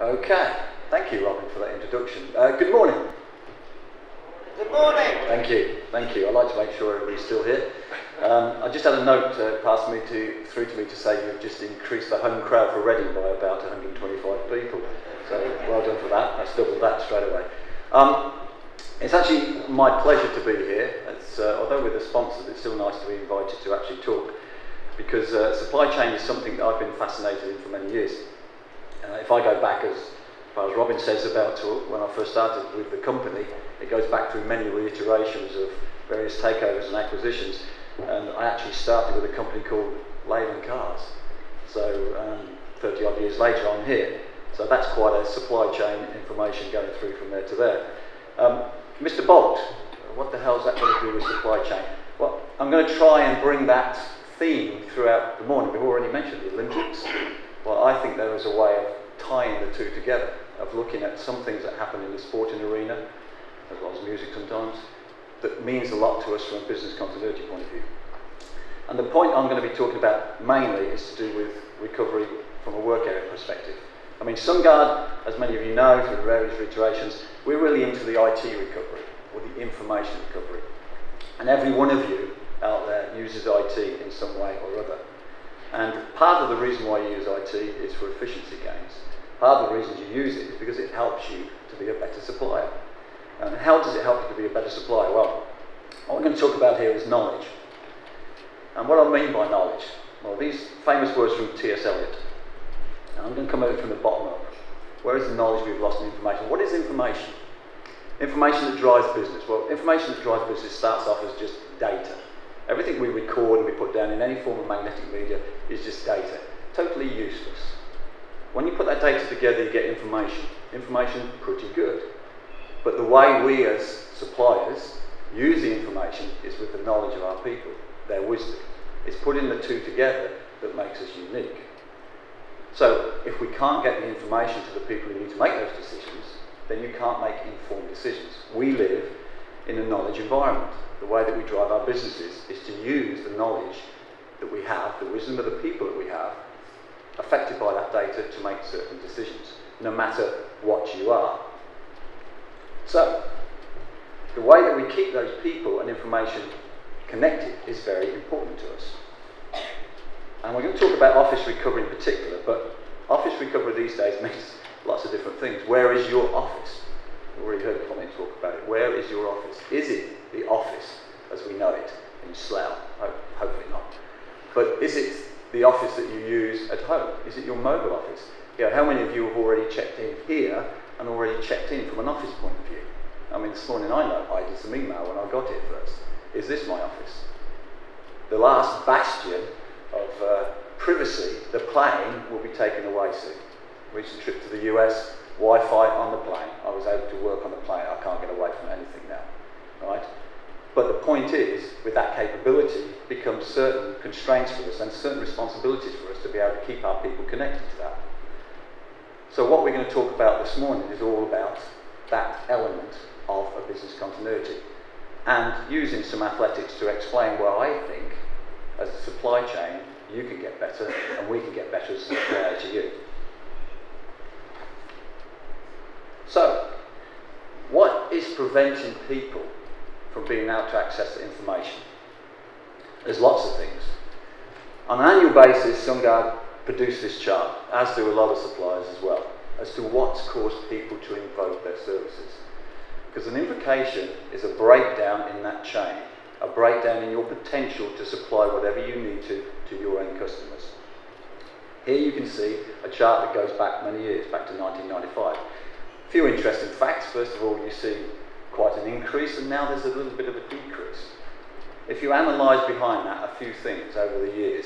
Okay, thank you, Robin, for that introduction. Good morning. Good morning. Thank you. I'd like to make sure everybody's still here. I just had a note passed through to me to say you've just increased the home crowd for Reading by about 125 people. So well done for that. That's doubled that straight away. It's actually my pleasure to be here. Although we're the sponsors, it's still nice to be invited to actually talk, because supply chain is something that I've been fascinated in for many years. If I go back as far as Robin says about when I first started with the company, it goes back through many reiterations of various takeovers and acquisitions, and I actually started with a company called Leyland Cars. So 30 odd years later I'm here. So that's quite a supply chain information going through from there to there. Mr. Bolt, what the hell's that got to do with supply chain? Well, I'm going to try and bring that theme throughout the morning. We've already mentioned the Olympics. Well, I think there is a way of tying the two together, of looking at some things that happen in the sporting arena, as well as music sometimes, that means a lot to us from a business continuity point of view. And the point I'm going to be talking about mainly is to do with recovery from a work area perspective. I mean, SunGard, as many of you know through various iterations, we're really into the IT recovery, or the information recovery. And every one of you out there uses IT in some way or other. And part of the reason why you use IT is for efficiency gains. Part of the reasons you use it is because it helps you to be a better supplier. And how does it help you to be a better supplier? Well, what we're going to talk about here is knowledge. And what I mean by knowledge, well, these famous words from T.S. Eliot. And I'm going to come at it from the bottom up. Where is the knowledge we've lost in information? What is information? Information that drives business. Well, information that drives business starts off as just data. Everything we record and we put down in any form of magnetic media is just data. Totally useless. When you put that data together, you get information. Information, pretty good. But the way we as suppliers use the information is with the knowledge of our people, their wisdom. It's putting the two together that makes us unique. So if we can't get the information to the people who need to make those decisions, then you can't make informed decisions. We live in a knowledge environment. The way that we drive our businesses is to use the knowledge that we have, the wisdom of the people that we have, affected by that data to make certain decisions, no matter what you are. So, the way that we keep those people and information connected is very important to us. And we're going to talk about office recovery in particular, but office recovery these days means lots of different things. Where is your office? We've already heard Colin talk about it. Where is your office? Is it the office as we know it in Slough? Hopefully not. But is it the office that you use at home? Is it your mobile office? How many of you have already checked in here and already checked in from an office point of view? I mean, this morning I did some email when I got here first. Is this my office? The last bastion of privacy, the plane, will be taken away soon. Recent trip to the US, Wi-Fi on the plane. I was able to work on the plane. I can't get away from anything now, right? But the point is, with that capability, becomes certain constraints for us and certain responsibilities for us to be able to keep our people connected to that. So what we're going to talk about this morning is all about that element of a business continuity, and using some athletics to explain where I think, as a supply chain, you can get better and we can get better as a supplier to you. So, what is preventing people from being able to access the information? There's lots of things. On an annual basis, SunGard produce this chart, as do a lot of suppliers as well, as to what's caused people to invoke their services. Because an invocation is a breakdown in that chain, a breakdown in your potential to supply whatever you need to your end customers. Here you can see a chart that goes back many years, back to 1995. A few interesting facts. First of all, you see quite an increase, and now there's a little bit of a decrease. If you analyse behind that a few things over the years,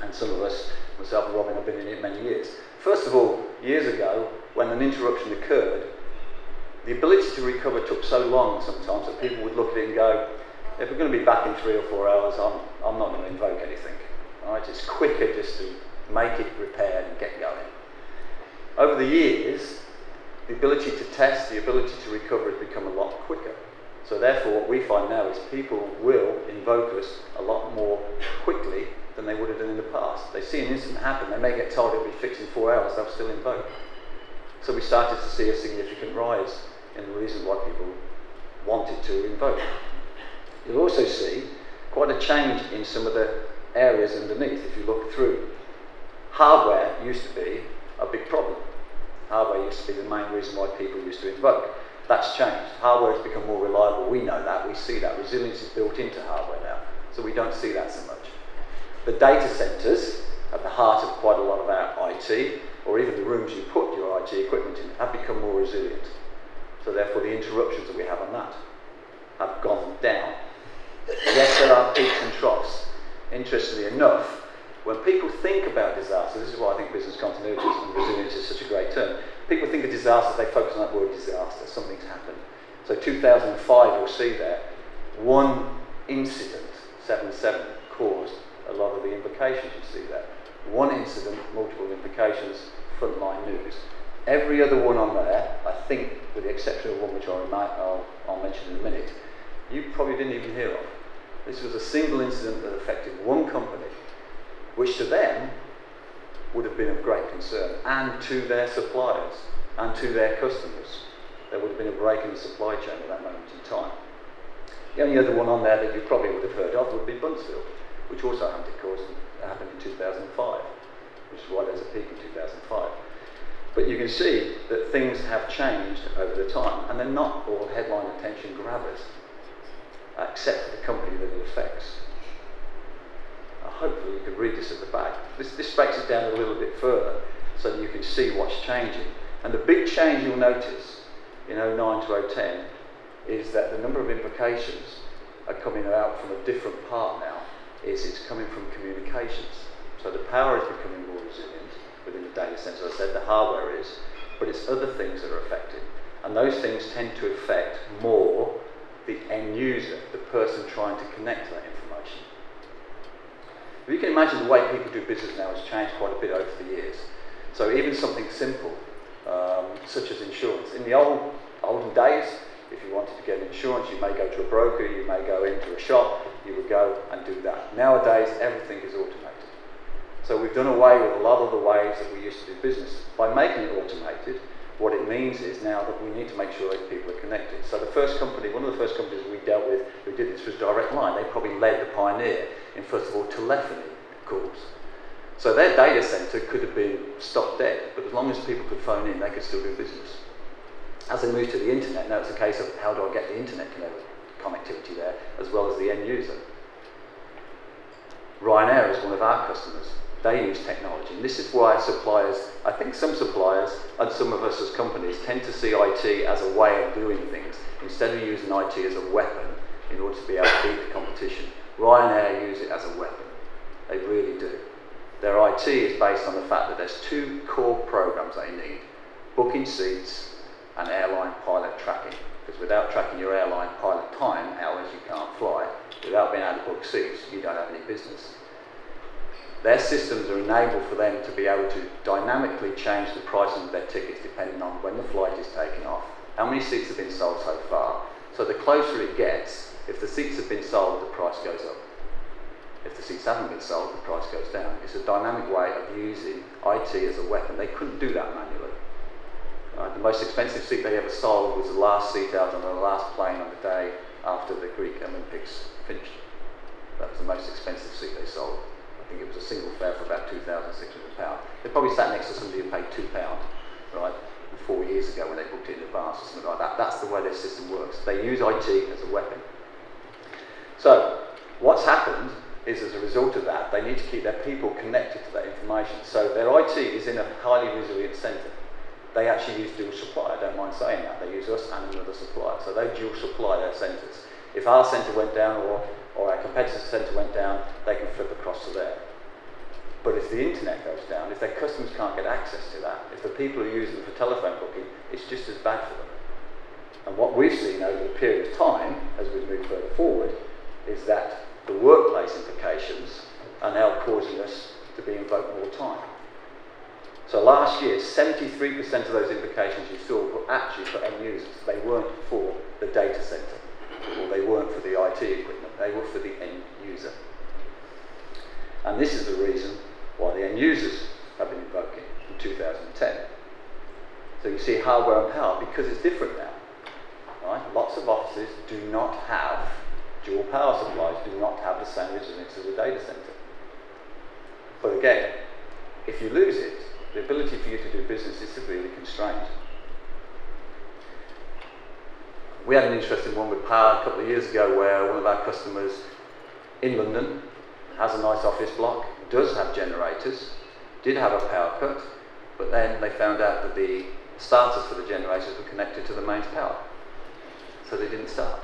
and some of us, myself and Robin, have been in it many years. First of all, years ago, when an interruption occurred, the ability to recover took so long sometimes that people would look at it and go, if we're going to be back in 3 or 4 hours, I'm not going to invoke anything. All right? It's quicker just to make it, repair, and get going. Over the years, the ability to test, the ability to recover has become a lot quicker. So therefore, what we find now is people will invoke us a lot more quickly than they would have done in the past. They see an incident happen, they may get told it'll be fixed in 4 hours, they'll still invoke. So we started to see a significant rise in the reason why people wanted to invoke. You'll also see quite a change in some of the areas underneath if you look through. Hardware used to be a big problem. Hardware used to be the main reason why people used to invoke. That's changed. Hardware has become more reliable. We know that. We see that. Resilience is built into hardware now. So we don't see that so much. The data centres, at the heart of quite a lot of our IT, or even the rooms you put your IT equipment in, have become more resilient. So therefore the interruptions that we have on that have gone down. Yes, there are peaks and troughs. Interestingly enough, when people think about disaster, this is why I think business continuity and resilience is such a great term. People think of disaster, they focus on that word disaster, something's happened. So 2005, you'll see there, one incident, 7/7, caused a lot of the implications you see there. One incident, multiple implications, frontline news. Every other one on there, I think, with the exception of one which I'll mention in a minute, you probably didn't even hear of. This was a single incident that affected one company, which to them would have been of great concern, and to their suppliers, and to their customers. There would have been a break in the supply chain at that moment in time. The only other one on there that you probably would have heard of would be Buncefield, which also happened in 2005, which is why there's a peak in 2005. But you can see that things have changed over the time, and they're not all headline attention grabbers, except for the company that it affects. Hopefully you can read this at the back. This breaks it down a little bit further so that you can see what's changing. And the big change you'll notice in 09 to 010 is that the number of implications are coming out from a different part now. It's coming from communications. So the power is becoming more resilient within the data center. As I said, the hardware is, but it's other things that are affected. And those things tend to affect more the end user, the person trying to connect to that information. If you can imagine, the way people do business now has changed quite a bit over the years. So even something simple, such as insurance. In the olden days, if you wanted to get insurance, you may go to a broker, you may go into a shop, you would go and do that. Nowadays, everything is automated. So we've done away with a lot of the ways that we used to do business. By making it automated, what it means is now that we need to make sure that people are connected. So the first company, one of the first companies we dealt with who did this was Direct Line. They probably led the pioneer in, first of all, telephony calls. So their data center could have been stopped dead, but as long as people could phone in, they could still do business. As they moved to the internet, now it's a case of how do I get the internet connectivity there, as well as the end user. Ryanair is one of our customers. They use technology, and this is why suppliers, I think some suppliers and some of us as companies tend to see IT as a way of doing things instead of using IT as a weapon in order to be able to beat the competition. Ryanair use it as a weapon. They really do. Their IT is based on the fact that there's two core programs they need: booking seats and airline pilot tracking. Because without tracking your airline pilot time, hours you can't fly, without being able to book seats, you don't have any business. Their systems are enabled for them to be able to dynamically change the pricing of their tickets depending on when the flight is taking off, how many seats have been sold so far. So the closer it gets, if the seats have been sold, the price goes up. If the seats haven't been sold, the price goes down. It's a dynamic way of using IT as a weapon. They couldn't do that manually. The most expensive seat they ever sold was the last seat out on the last plane on the day after the Greek Olympics finished. That was the most expensive seat they sold. I think it was a single fare for about £2,600. They probably sat next to somebody who paid £2, right, 4 years ago when they booked it in advance or something like that. That's the way their system works. They use IT as a weapon. So what's happened is, as a result of that, they need to keep their people connected to that information. So their IT is in a highly resilient centre. They actually use dual supply, I don't mind saying that. They use us and another supplier. So they dual supply their centres. If our centre went down or our competitor's centre went down, they can flip across to there. But if the internet goes down, if their customers can't get access to that, if the people who use them for telephone booking, it's just as bad for them. And what we've seen over the period of time, as we move further forward, is that the workplace implications are now causing us to be invoked more time. So last year, 73% of those implications you saw were actually for end users. They weren't for the data center, or they weren't for the IT equipment. They were for the end user. And this is the reason why the end users have been invoking in 2010. So you see hardware and power, because it's different now. Right? Lots of offices do not have dual power supplies, do not have the same resilience as a data center. But again, if you lose it, the ability for you to do business is severely constrained. We had an interesting one with power a couple of years ago where one of our customers in London has a nice office block, does have generators, did have a power cut, but then they found out that the starters for the generators were connected to the mains power. So they didn't start.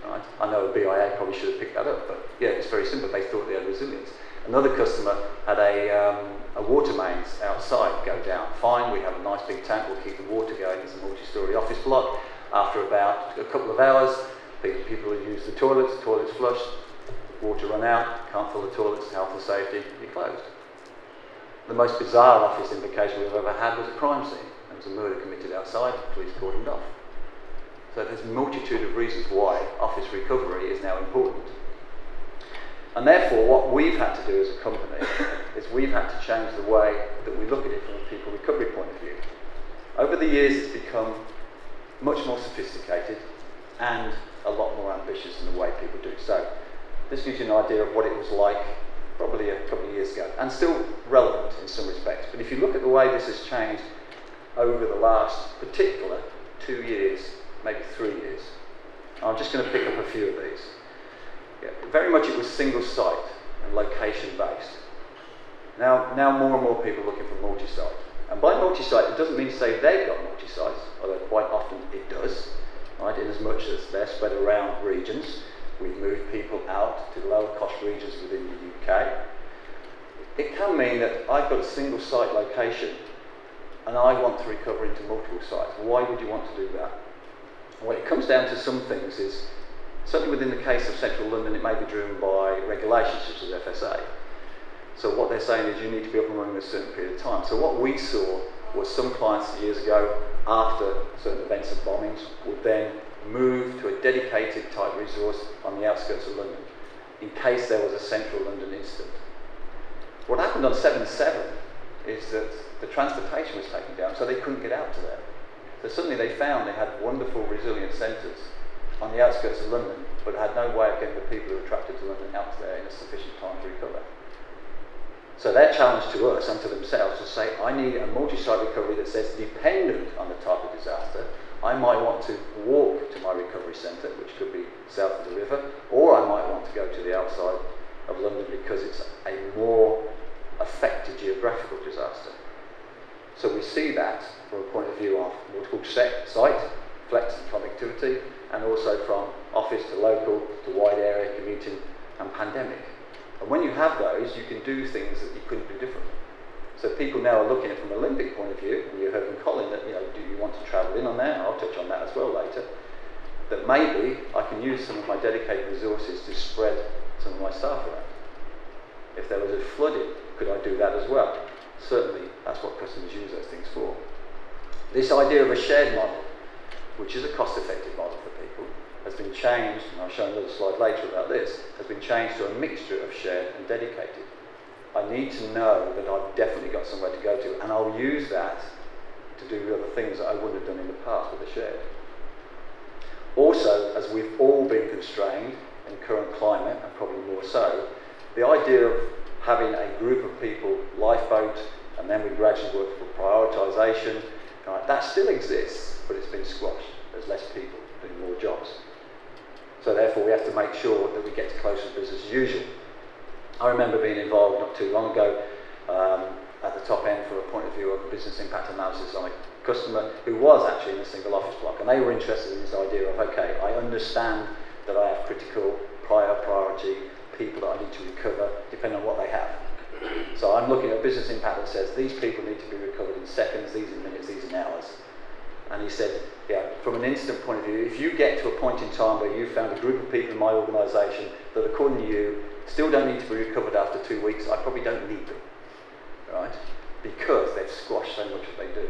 Right? I know a BIA probably should have picked that up, but yeah, it's very simple. They thought they had resilience. Another customer had a water mains outside go down. Fine, we have a nice big tank, we'll keep the water going. It's a multi-storey office block. After about a couple of hours, people will use the toilets flush, water run out, can't fill the toilets, health and safety, you're closed. The most bizarre office invocation we've ever had was a crime scene. There was a murder committed outside, police cordoned off. So there's a multitude of reasons why office recovery is now important. And therefore, what we've had to do as a company is we've had to change the way that we look at it from a people recovery point of view. Over the years, it's become much more sophisticated and a lot more ambitious in the way people do. So this gives you an idea of what it was like probably a couple of years ago, and still relevant in some respects. But if you look at the way this has changed over the last particular 2 years, maybe 3 years, I'm just going to pick up a few of these. Yeah, very much it was single site and location based. Now more and more people are looking for multi-site. And by multi-site, it doesn't mean to say they've got multi-sites, although quite often it does, right? In as much as they're spread around regions. We've moved people out to lower cost regions within the UK. It can mean that I've got a single site location and I want to recover into multiple sites. Why would you want to do that? Well, it comes down to some things is, certainly within the case of central London, it may be driven by regulations such as FSA. So what they're saying is you need to be up and running in a certain period of time. So what we saw was some clients years ago, after certain events of bombings, would then move to a dedicated type resource on the outskirts of London, in case there was a central London incident. What happened on 7/7 is that the transportation was taken down, so they couldn't get out to there. So suddenly they found they had wonderful resilient centres on the outskirts of London, but had no way of getting the people who were attracted to London out there in a sufficient time to recover. So their challenge to us and to themselves was to say, I need a multi-site recovery that says, dependent on the type of disaster, I might want to walk to my recovery centre, which could be south of the river, or I might want to go to the outside of London because it's a more affected geographical disaster. So we see that from a point of view of what's called site, flex and connectivity, and also from office to local to wide area commuting and pandemic. And when you have those, you can do things that you couldn't do differently. So people now are looking at it from an Olympic point of view, and you heard from Colin that, do you want to travel in on that? I'll touch on that as well later. That maybe I can use some of my dedicated resources to spread some of my staff around. If there was a flooding, could I do that as well? Certainly, that's what customers use those things for. This idea of a shared model, which is a cost-effective model for people, has been changed, and I'll show another slide later about this, has been changed to a mixture of shared and dedicated. I need to know that I've definitely got somewhere to go to, and I'll use that to do other things that I wouldn't have done in the past with a shared. Also, as we've all been constrained in current climate, and probably more so, the idea of having a group of people lifeboat, and then we gradually work for prioritisation, that still exists, but it's been squashed. There's less people doing more jobs. So therefore we have to make sure that we get to closer business as usual. I remember being involved not too long ago at the top end for a point of view of business impact analysis on a customer who was actually in a single office block, and they were interested in this idea of, okay, I understand that I have critical priority people that I need to recover depending on what they have. So I'm looking at business impact that says these people need to be recovered in seconds, these in minutes, these in hours. And he said, yeah, from an incident point of view, if you get to a point in time where you found a group of people in my organisation that, according to you, still don't need to be recovered after 2 weeks, I probably don't need them, right? Because they've squashed so much that they do.